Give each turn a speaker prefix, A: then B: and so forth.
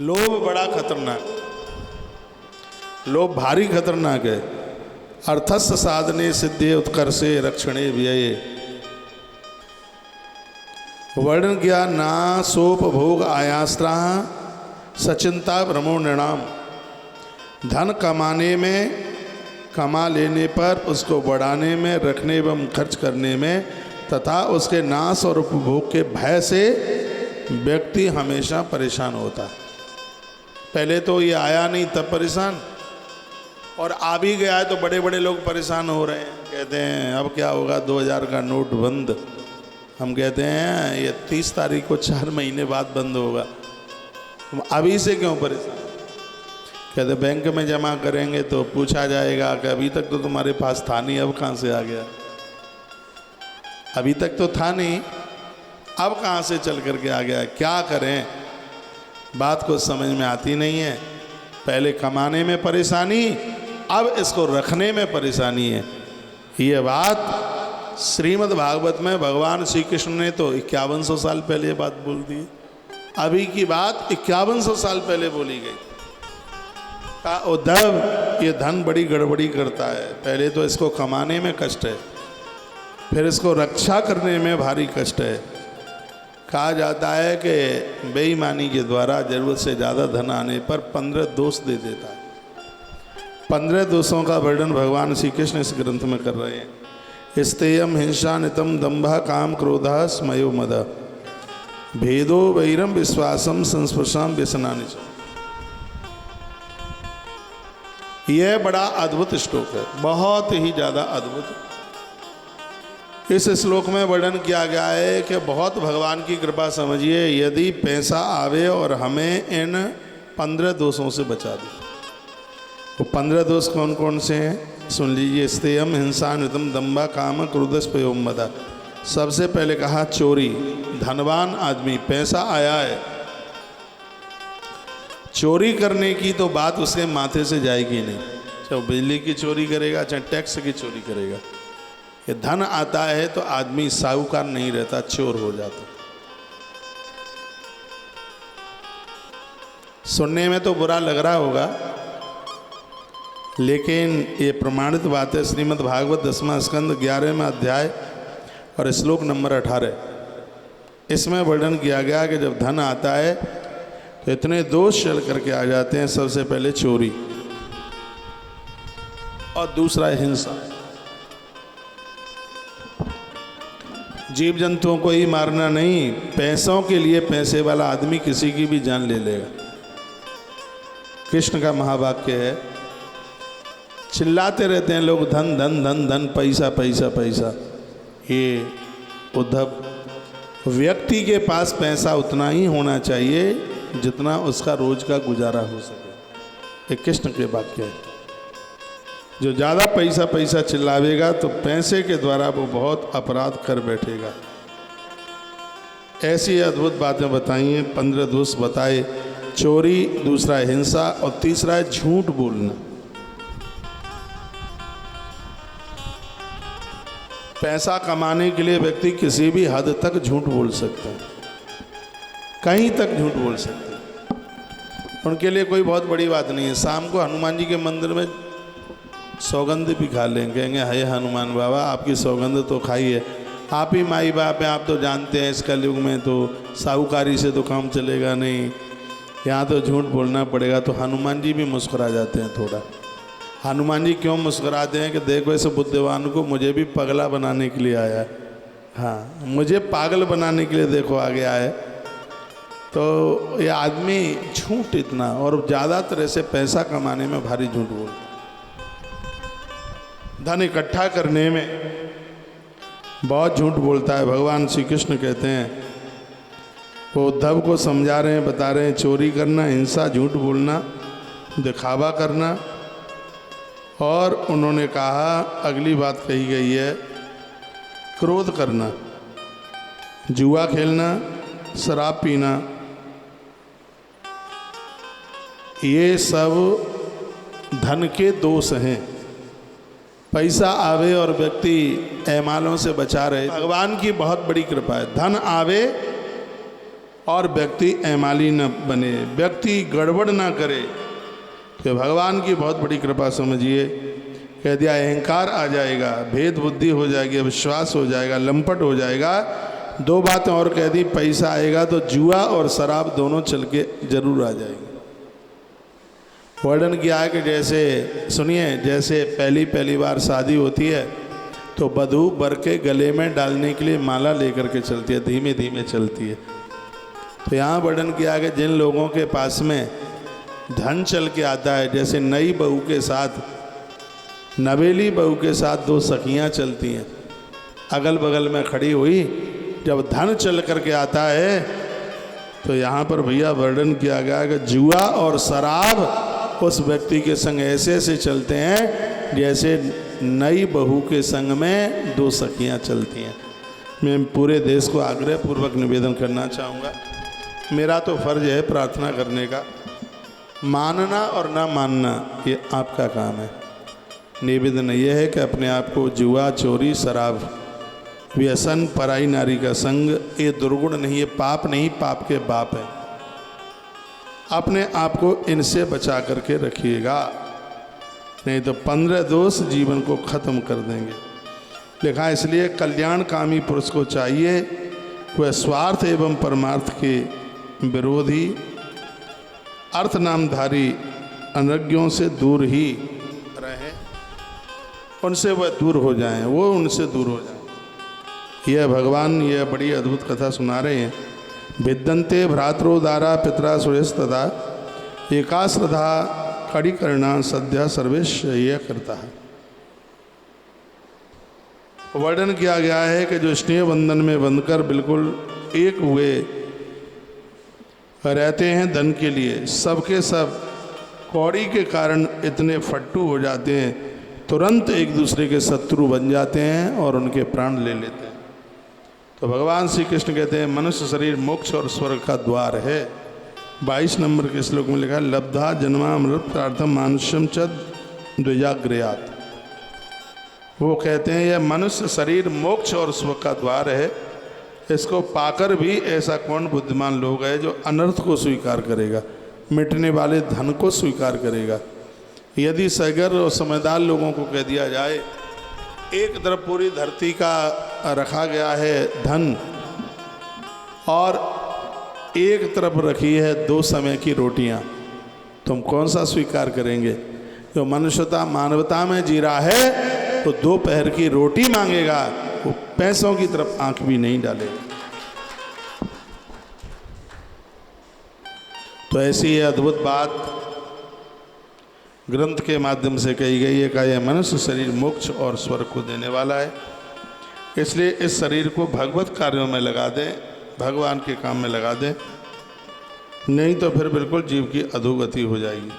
A: लोभ बड़ा खतरनाक, लोभ भारी खतरनाक है। अर्थस्थ साधने सिद्धे उत्कर्षे रक्षणे व्यये। वर्णन किया ना सोपभोग आयास्त्रा सचिंता भ्रमो नृणाम। धन कमाने में, कमा लेने पर उसको बढ़ाने में, रखने एवं खर्च करने में तथा उसके नाश और उपभोग के भय से व्यक्ति हमेशा परेशान होता है। पहले तो ये आया नहीं तब परेशान, और आ भी गया है तो बड़े बड़े लोग परेशान हो रहे हैं। कहते हैं अब क्या होगा, 2000 का नोट बंद। हम कहते हैं ये 30 तारीख को 4 महीने बाद बंद होगा, तुम अभी से क्यों परेशान? कहते बैंक में जमा करेंगे तो पूछा जाएगा कि अभी तक तो तुम्हारे पास था नहीं, अब कहाँ से आ गया? अभी तक तो था नहीं, अब कहाँ से चल करके आ गया? क्या करें, बात को समझ में आती नहीं है। पहले कमाने में परेशानी, अब इसको रखने में परेशानी है। ये बात श्रीमद् भागवत में भगवान श्री कृष्ण ने तो 5100 साल पहले ये बात बोल दी। अभी की बात 5100 साल पहले बोली गई। का उद्धव, ये धन बड़ी गड़बड़ी करता है। पहले तो इसको कमाने में कष्ट है, फिर इसको रक्षा करने में भारी कष्ट है। कहा जाता है कि बेईमानी के द्वारा जरूरत से ज़्यादा धन आने पर 15 दोष दे देता है। 15 दोषों का वर्णन भगवान श्री कृष्ण इस ग्रंथ में कर रहे हैं। स्तेयम हिंसा नितम दंभ काम क्रोध स्मयो मद भेदो वैरम विश्वासम संस्पर्शम व्यसनानि। यह बड़ा अद्भुत श्लोक है, बहुत ही ज़्यादा अद्भुत। इस श्लोक में वर्णन किया गया है कि बहुत भगवान की कृपा समझिए, यदि पैसा आवे और हमें इन 15 दोषों से बचा दे। वो 15 दोष कौन कौन से हैं सुन लीजिए। स्तेयम हिंसा नितम दंभा काम क्रोध स्मयोम मद। सबसे पहले कहा चोरी। धनवान आदमी, पैसा आया है, चोरी करने की तो बात उसके माथे से जाएगी नहीं। चाहे बिजली की चोरी करेगा, चाहे टैक्स की चोरी करेगा। ये धन आता है तो आदमी साहूकार नहीं रहता, चोर हो जाता। सुनने में तो बुरा लग रहा होगा, लेकिन ये प्रमाणित बात है। श्रीमद् भागवत 10वां स्कंद 11वां अध्याय और श्लोक नंबर 18, इसमें वर्णन किया गया कि जब धन आता है तो इतने दोष चल करके आ जाते हैं। सबसे पहले चोरी, और दूसरा हिंसा। जीव जंतुओं को ही मारना नहीं, पैसों के लिए पैसे वाला आदमी किसी की भी जान ले लेगा। कृष्ण का महावाक्य है। चिल्लाते रहते हैं लोग धन धन धन धन, पैसा पैसा पैसा। ये उद्धव, व्यक्ति के पास पैसा उतना ही होना चाहिए जितना उसका रोज का गुजारा हो सके। ये कृष्ण के वाक्य है। जो ज़्यादा पैसा पैसा चिल्लावेगा तो पैसे के द्वारा वो बहुत अपराध कर बैठेगा। ऐसी अद्भुत बातें बताई हैं, 15 दोष बताए। चोरी, दूसरा हिंसा, और तीसरा है झूठ बोलना। पैसा कमाने के लिए व्यक्ति किसी भी हद तक झूठ बोल सकता है, कहीं तक झूठ बोल सकते हैं। उनके लिए कोई बहुत बड़ी बात नहीं है। शाम को हनुमान जी के मंदिर में सौगंध भी खा लें, कहेंगे हे हनुमान बाबा आपकी सौगंध तो खाई है, आप ही माई बाप हैं, आप तो जानते हैं इस कलयुग में तो साहूकारी से तो काम चलेगा नहीं, यहाँ तो झूठ बोलना पड़ेगा। तो हनुमान जी भी मुस्कुरा जाते हैं थोड़ा। हनुमान जी क्यों मुस्कुराते हैं कि देखो इस बुद्धिवान को मुझे भी पगला बनाने के लिए आया है। हाँ, मुझे पागल बनाने के लिए देखो आ गया है। तो ये आदमी झूठ इतना, और ज़्यादातर ऐसे पैसा कमाने में भारी झूठ बोलता है। धन इकट्ठा करने में बहुत झूठ बोलता है। भगवान श्री कृष्ण कहते हैं, वो उद्धव को समझा रहे हैं, बता रहे हैं, चोरी करना, हिंसा, झूठ बोलना, दिखावा करना। और उन्होंने कहा, अगली बात कही गई है, क्रोध करना, जुआ खेलना, शराब पीना, ये सब धन के दोष हैं। पैसा आवे और व्यक्ति ऐमालों से बचा रहे, भगवान की बहुत बड़ी कृपा है। धन आवे और व्यक्ति ऐमाली न बने, व्यक्ति गड़बड़ ना करे। तो भगवान की बहुत बड़ी कृपा समझिए। कह दिया अहंकार आ जाएगा, भेद बुद्धि हो जाएगी, अविश्वास हो जाएगा, लंपट हो जाएगा। दो बातें और कह दी, पैसा आएगा तो जुआ और शराब दोनों चल के जरूर आ जाएंगे। वर्णन किया है कि जैसे सुनिए, जैसे पहली बार शादी होती है तो वधू वर के गले में डालने के लिए माला लेकर के चलती है, धीमे धीमे चलती है। तो यहाँ वर्णन किया कि जिन लोगों के पास में धन चल के आता है, जैसे नई बहू के साथ नवेली बहू के साथ दो सखियाँ चलती हैं, अगल बगल में खड़ी हुई, जब धन चल करके आता है तो यहाँ पर भैया वर्णन किया गया कि जुआ और शराब उस व्यक्ति के संग ऐसे ऐसे चलते हैं जैसे नई बहू के संग में दो सखियाँ चलती हैं। मैं पूरे देश को आग्रह पूर्वक निवेदन करना चाहूँगा, मेरा तो फर्ज है प्रार्थना करने का, मानना और ना मानना ये आपका काम है। निवेदन ये है कि अपने आप को जुआ, चोरी, शराब, व्यसन, पराई नारी का संग, ये दुर्गुण नहीं, ये पाप नहीं, पाप के बाप है। अपने आप को इनसे बचा करके रखिएगा, नहीं तो 15 दोष जीवन को खत्म कर देंगे। लिखा इसलिए कल्याणकामी पुरुष को चाहिए वह स्वार्थ एवं परमार्थ के विरोधी, अर्थ नामधारी अनज्ञों से दूर ही रहें, उनसे वह दूर हो जाएं, वो उनसे दूर हो जाएं। यह भगवान यह बड़ी अद्भुत कथा सुना रहे हैं। विद्यन्ते भ्रातरोदारा पितरा सुरेश तथा एका श्रद्धा कड़ी करना सद्या सर्वेश यह करता है। वर्णन किया गया है कि जो स्नेह बंधन में बंधकर बिल्कुल एक हुए रहते हैं धन के लिए, सबके सब कौड़ी के कारण इतने फट्टू हो जाते हैं, तुरंत एक दूसरे के शत्रु बन जाते हैं और उनके प्राण ले लेते हैं। तो भगवान श्री कृष्ण कहते हैं मनुष्य शरीर मोक्ष और स्वर्ग का द्वार है। 22 नंबर के श्लोक में लिखा है लब्धा जन्मामृतार्थम मानुष्यम च द्विजाग्रयात्। वो कहते हैं यह मनुष्य शरीर मोक्ष और स्वर्ग का द्वार है, इसको पाकर भी ऐसा कौन बुद्धिमान लोग है जो अनर्थ को स्वीकार करेगा, मिटने वाले धन को स्वीकार करेगा। यदि सगर और समझदार लोगों को कह दिया जाए एक तरफ पूरी धरती का रखा गया है धन और एक तरफ रखी है 2 समय की रोटियां, तुम कौन सा स्वीकार करेंगे? जो मनुष्यता मानवता में जी रहा है तो 2 पहर की रोटी मांगेगा, वो पैसों की तरफ आंख भी नहीं डालेगा। तो ऐसी ये अद्भुत बात ग्रंथ के माध्यम से कही गई है कि यह मनुष्य शरीर मोक्ष और स्वर्ग को देने वाला है, इसलिए इस शरीर को भगवत कार्यों में लगा दें, भगवान के काम में लगा दें, नहीं तो फिर बिल्कुल जीव की अधोगति हो जाएगी।